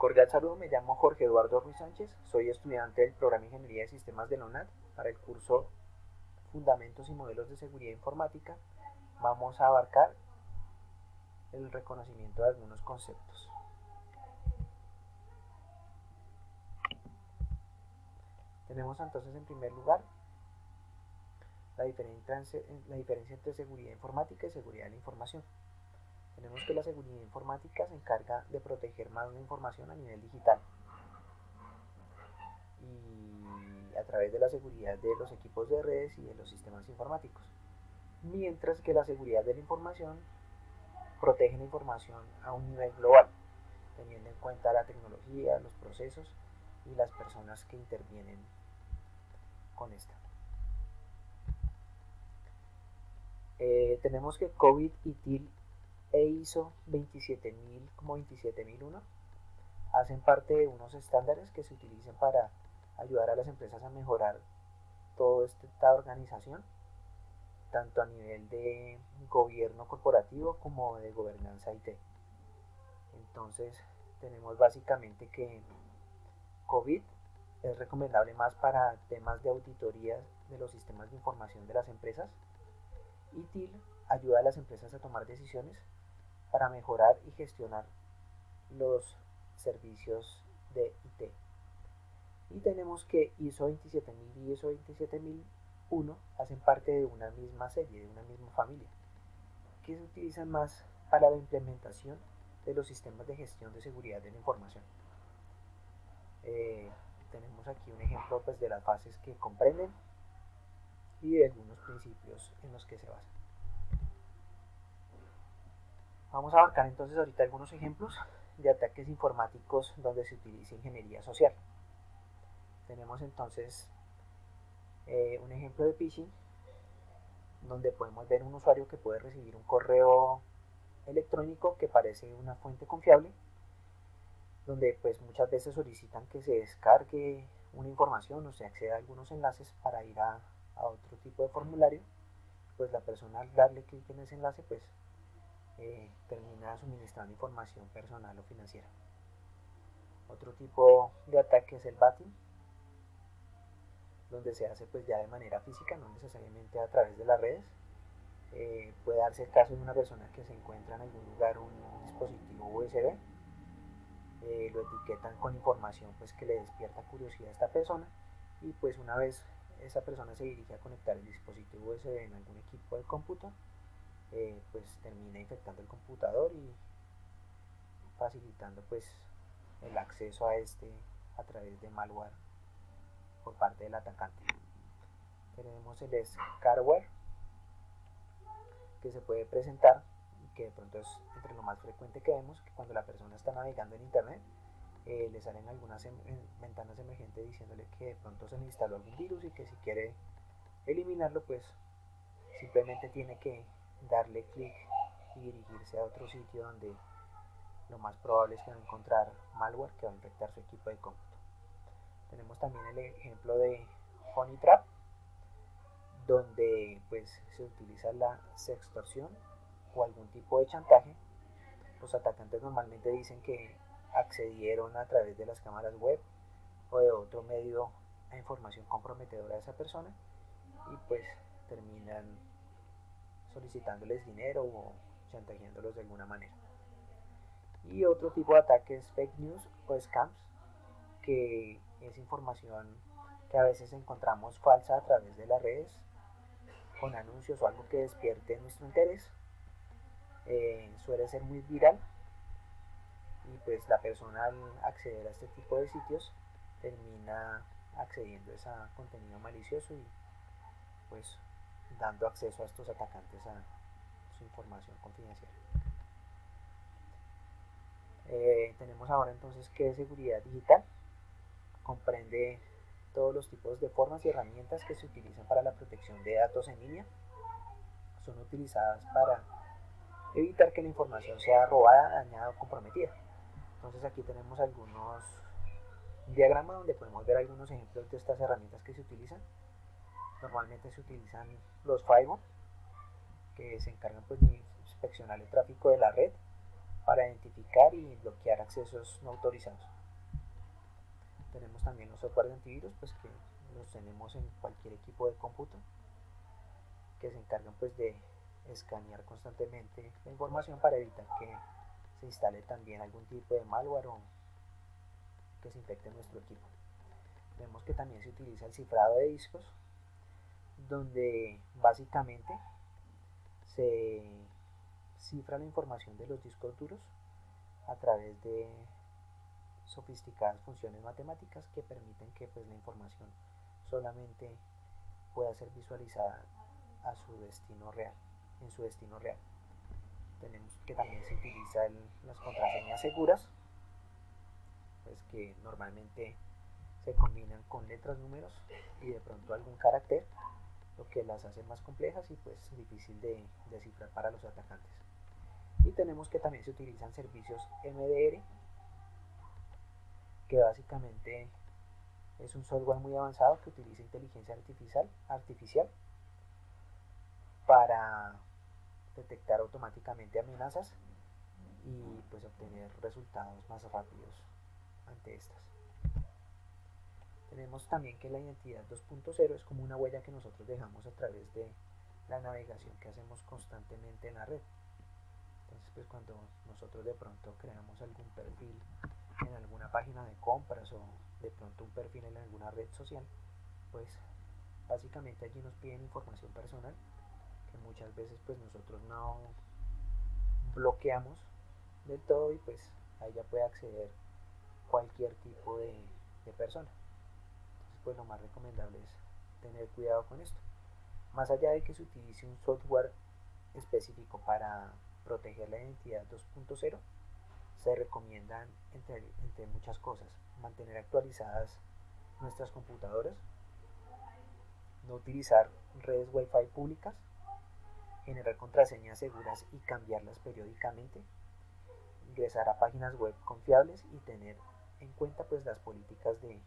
Cordial saludo, me llamo Jorge Eduardo Ruiz Sánchez, soy estudiante del programa Ingeniería de Sistemas de la UNAD para el curso Fundamentos y Modelos de Seguridad Informática. Vamos a abarcar el reconocimiento de algunos conceptos. Tenemos entonces en primer lugar la diferencia entre seguridad informática y seguridad de la información. Tenemos que la seguridad informática se encarga de proteger más la información a nivel digital y a través de la seguridad de los equipos de redes y de los sistemas informáticos, mientras que la seguridad de la información protege la información a un nivel global, teniendo en cuenta la tecnología, los procesos y las personas que intervienen con esta. Tenemos que COVID, ITIL e ISO 27000 como 27001 hacen parte de unos estándares que se utilizan para ayudar a las empresas a mejorar toda esta organización, tanto a nivel de gobierno corporativo como de gobernanza IT. Entonces tenemos básicamente que COVID es recomendable más para temas de auditorías de los sistemas de información de las empresas, y TIL ayuda a las empresas a tomar decisiones para mejorar y gestionar los servicios de IT. Y tenemos que ISO 27000 y ISO 27001 hacen parte de una misma serie, de una misma familia, que se utilizan más para la implementación de los sistemas de gestión de seguridad de la información. Tenemos aquí un ejemplo pues, de las fases que comprenden y de algunos principios en los que se basan. Vamos a abarcar entonces ahorita algunos ejemplos de ataques informáticos donde se utiliza ingeniería social. Tenemos entonces un ejemplo de phishing, donde podemos ver un usuario que puede recibir un correo electrónico que parece una fuente confiable, donde pues muchas veces solicitan que se descargue una información o se acceda a algunos enlaces para ir a otro tipo de formulario. Pues la persona al darle clic en ese enlace pues termina suministrando información personal o financiera. Otro tipo de ataque es el batting, donde se hace pues ya de manera física, no necesariamente a través de las redes. Puede darse el caso de una persona que se encuentra en algún lugar un dispositivo USB, lo etiquetan con información pues que le despierta curiosidad a esta persona, y pues una vez esa persona se dirige a conectar el dispositivo USB en algún equipo de cómputo, pues termina infectando el computador y facilitando pues el acceso a este a través de malware por parte del atacante. Tenemos el scareware, que se puede presentar y que de pronto es entre lo más frecuente que vemos, que cuando la persona está navegando en internet le salen algunas ventanas emergentes diciéndole que de pronto se le instaló algún virus y que si quiere eliminarlo pues simplemente tiene que darle clic y dirigirse a otro sitio donde lo más probable es que va a encontrar malware que va a infectar su equipo de cómputo. Tenemos también el ejemplo de Honeytrap, donde pues se utiliza la sextorsión o algún tipo de chantaje. Los atacantes normalmente dicen que accedieron a través de las cámaras web o de otro medio a información comprometedora de esa persona, y pues terminan solicitándoles dinero o chantajeándolos de alguna manera. Y otro tipo de ataque es fake news o scams, que es información que a veces encontramos falsa a través de las redes con anuncios o algo que despierte nuestro interés. Suele ser muy viral y pues la persona al acceder a este tipo de sitios termina accediendo a ese contenido malicioso y pues dando acceso a estos atacantes a su información confidencial. Tenemos ahora entonces que seguridad digital comprende todos los tipos de formas y herramientas que se utilizan para la protección de datos en línea. Son utilizadas para evitar que la información sea robada, dañada o comprometida. Entonces aquí tenemos algunos diagramas donde podemos ver algunos ejemplos de estas herramientas que se utilizan. Normalmente se utilizan los firewall, que se encargan pues de inspeccionar el tráfico de la red. para identificar y bloquear accesos no autorizados. Tenemos también los software de antivirus, pues que los tenemos en cualquier equipo de cómputo, que se encargan pues de escanear constantemente la información para evitar que se instale también algún tipo de malware o que se infecte nuestro equipo. Vemos que también se utiliza el cifrado de discos, donde básicamente se cifra la información de los discos duros a través de sofisticadas funciones matemáticas que permiten que pues, la información solamente pueda ser visualizada a su destino real, en su destino real. Tenemos que también se utiliza las contraseñas seguras, pues que normalmente se combinan con letras, números y de pronto algún carácter, lo que las hace más complejas y pues difícil de descifrar para los atacantes. Y tenemos que también se utilizan servicios MDR, que básicamente es un software muy avanzado que utiliza inteligencia artificial para detectar automáticamente amenazas y pues obtener resultados más rápidos ante estas. Tenemos también que la identidad 2.0 es como una huella que nosotros dejamos a través de la navegación que hacemos constantemente en la red. Entonces pues cuando nosotros de pronto creamos algún perfil en alguna página de compras o de pronto un perfil en alguna red social, pues básicamente allí nos piden información personal que muchas veces pues nosotros no bloqueamos del todo y pues ahí ya puede acceder cualquier tipo de persona. Entonces pues lo más recomendable es tener cuidado con esto. Más allá de que se utilice un software específico para proteger la identidad 2.0, se recomiendan entre muchas cosas mantener actualizadas nuestras computadoras, no utilizar redes Wi-Fi públicas, generar contraseñas seguras y cambiarlas periódicamente, ingresar a páginas web confiables y tener en cuenta pues las políticas de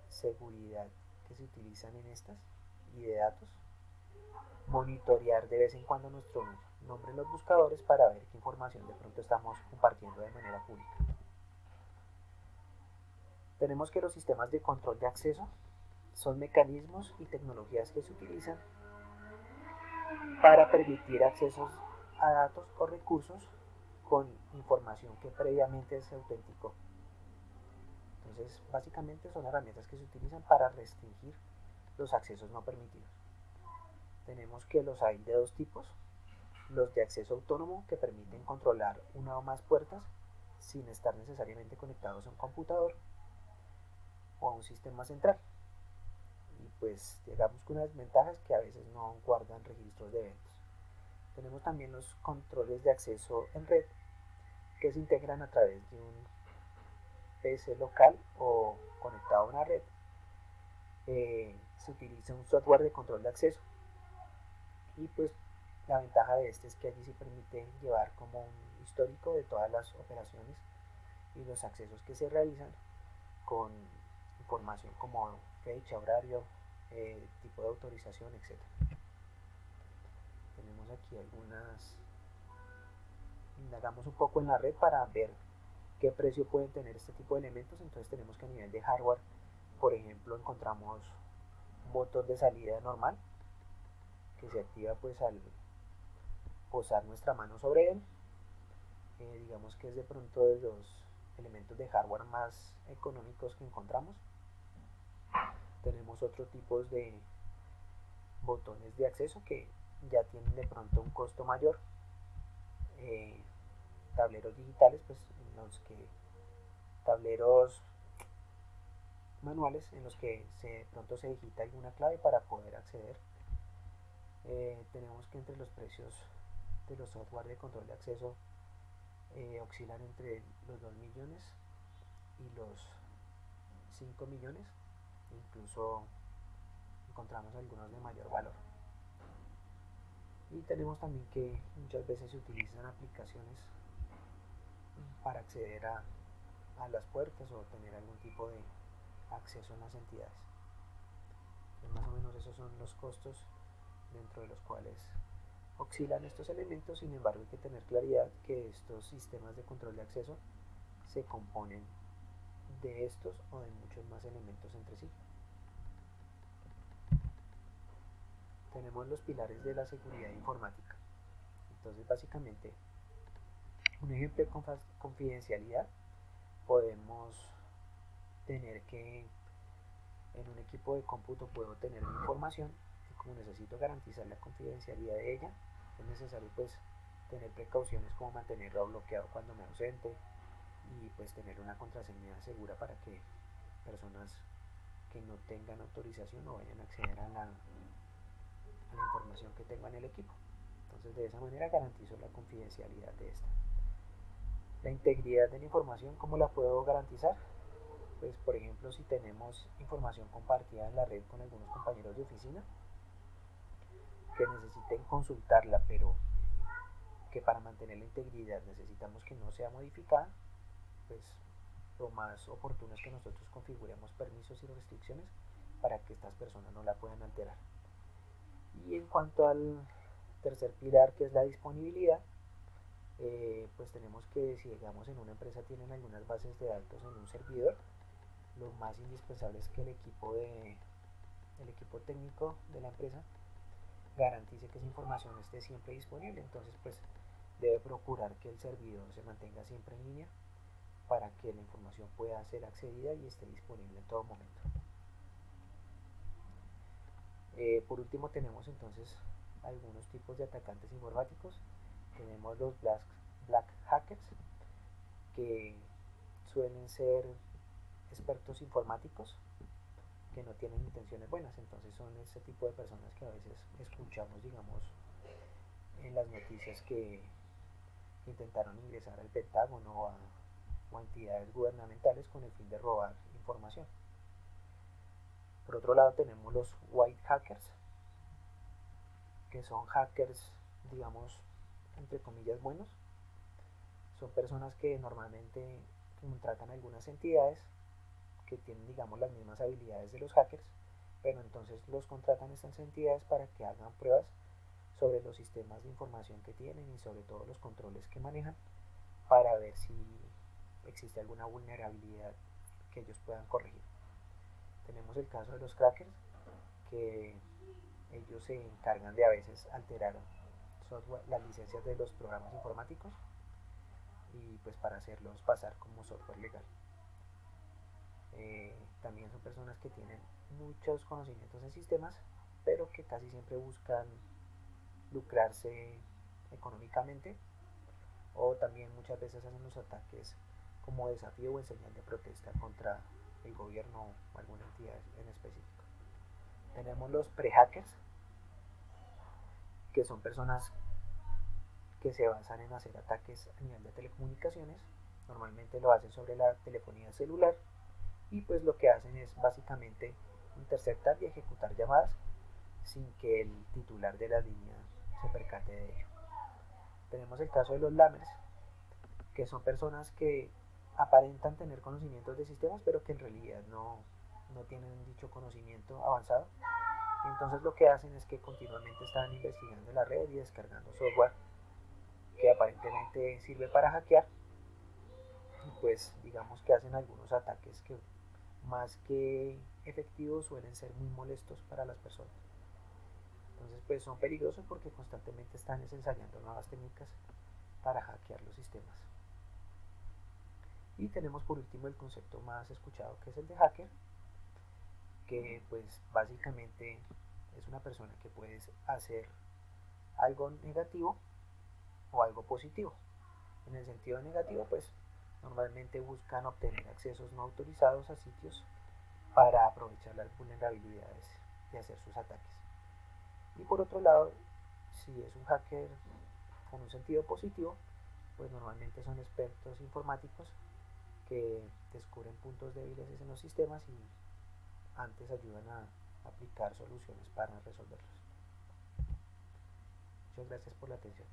seguridad que se utilizan en estas y de datos, monitorear de vez en cuando nuestro nombre en los buscadores para ver qué información de pronto estamos compartiendo de manera pública. Tenemos que los sistemas de control de acceso son mecanismos y tecnologías que se utilizan para permitir accesos a datos o recursos con información que previamente se autenticó. Entonces, básicamente son herramientas que se utilizan para restringir los accesos no permitidos. Tenemos que los hay de dos tipos: los de acceso autónomo, que permiten controlar una o más puertas sin estar necesariamente conectados a un computador o a un sistema central. Y pues digamos que una desventaja es que a veces no guardan registros de eventos. Tenemos también los controles de acceso en red, que se integran a través de un PC local o conectado a una red. Se utiliza un software de control de acceso y pues la ventaja de este es que allí se permite llevar como un histórico de todas las operaciones y los accesos que se realizan con información como fecha, horario, tipo de autorización, etc. Tenemos aquí algunas, indagamos un poco en la red para ver qué precio pueden tener este tipo de elementos. Entonces tenemos que a nivel de hardware, por ejemplo, encontramos un botón de salida normal que se activa pues al posar nuestra mano sobre él. Digamos que es de pronto de los elementos de hardware más económicos que encontramos. Tenemos otros tipos de botones de acceso que ya tienen de pronto un costo mayor. Tableros digitales, pues en los que tableros manuales en los que de pronto se digita alguna clave para poder acceder. Tenemos que entre los precios de los software de control de acceso oscilan entre los 2 millones y los 5 millones, incluso encontramos algunos de mayor valor. Y tenemos también que muchas veces se utilizan aplicaciones para acceder a las puertas o tener algún tipo de acceso en las entidades. Pues más o menos esos son los costos dentro de los cuales Oscilan estos elementos, sin embargo hay que tener claridad que estos sistemas de control de acceso se componen de estos o de muchos más elementos entre sí. Tenemos los pilares de la seguridad informática. Entonces básicamente un ejemplo de confidencialidad, podemos tener que en un equipo de cómputo puedo tener una información y como necesito garantizar la confidencialidad de ella, es necesario pues tener precauciones como mantenerlo bloqueado cuando me ausente y pues tener una contraseña segura para que personas que no tengan autorización no vayan a acceder a la información que tengo en el equipo. Entonces de esa manera garantizo la confidencialidad de esta. La integridad de la información, ¿cómo la puedo garantizar? Pues por ejemplo, si tenemos información compartida en la red con algunos compañeros de oficina que necesiten consultarla, pero que para mantener la integridad necesitamos que no sea modificada, pues lo más oportuno es que nosotros configuremos permisos y restricciones para que estas personas no la puedan alterar. Y en cuanto al tercer pilar, que es la disponibilidad, pues tenemos que, si digamos en una empresa tienen algunas bases de datos en un servidor, lo más indispensable es que el equipo técnico de la empresa garantice que esa información esté siempre disponible. Entonces pues debe procurar que el servidor se mantenga siempre en línea para que la información pueda ser accedida y esté disponible en todo momento. Por último tenemos entonces algunos tipos de atacantes informáticos. Tenemos los black hackers, que suelen ser expertos informáticos que no tienen intenciones buenas. Entonces son ese tipo de personas que a veces escuchamos, digamos, en las noticias que intentaron ingresar al Pentágono o a entidades gubernamentales con el fin de robar información. Por otro lado tenemos los white hackers, que son hackers, digamos, entre comillas buenos. Son personas que normalmente contratan algunas entidades que tienen, digamos, las mismas habilidades de los hackers, pero entonces los contratan estas entidades para que hagan pruebas sobre los sistemas de información que tienen y sobre todo los controles que manejan para ver si existe alguna vulnerabilidad que ellos puedan corregir. Tenemos el caso de los crackers, que ellos se encargan de a veces alterar software, las licencias de los programas informáticos y pues para hacerlos pasar como software legal. También son personas que tienen muchos conocimientos en sistemas, pero que casi siempre buscan lucrarse económicamente, o también muchas veces hacen los ataques como desafío o en señal de protesta contra el gobierno o alguna entidad en específico. Tenemos los pre-hackers, que son personas que se basan en hacer ataques a nivel de telecomunicaciones. Normalmente lo hacen sobre la telefonía celular y pues lo que hacen es básicamente interceptar y ejecutar llamadas sin que el titular de la línea se percate de ello. Tenemos el caso de los lammers, que son personas que aparentan tener conocimientos de sistemas, pero que en realidad no tienen dicho conocimiento avanzado. Y entonces lo que hacen es que continuamente están investigando la red y descargando software que aparentemente sirve para hackear. Y pues digamos que hacen algunos ataques que más que efectivos suelen ser muy molestos para las personas. Entonces pues son peligrosos porque constantemente están ensayando nuevas técnicas para hackear los sistemas. Y tenemos por último el concepto más escuchado, que es el de hacker, que pues básicamente es una persona que puede hacer algo negativo o algo positivo. En el sentido negativo, pues normalmente buscan obtener accesos no autorizados a sitios para aprovechar las vulnerabilidades y hacer sus ataques. Y por otro lado, si es un hacker con un sentido positivo, pues normalmente son expertos informáticos que descubren puntos débiles en los sistemas y antes ayudan a aplicar soluciones para resolverlos. Muchas gracias por la atención.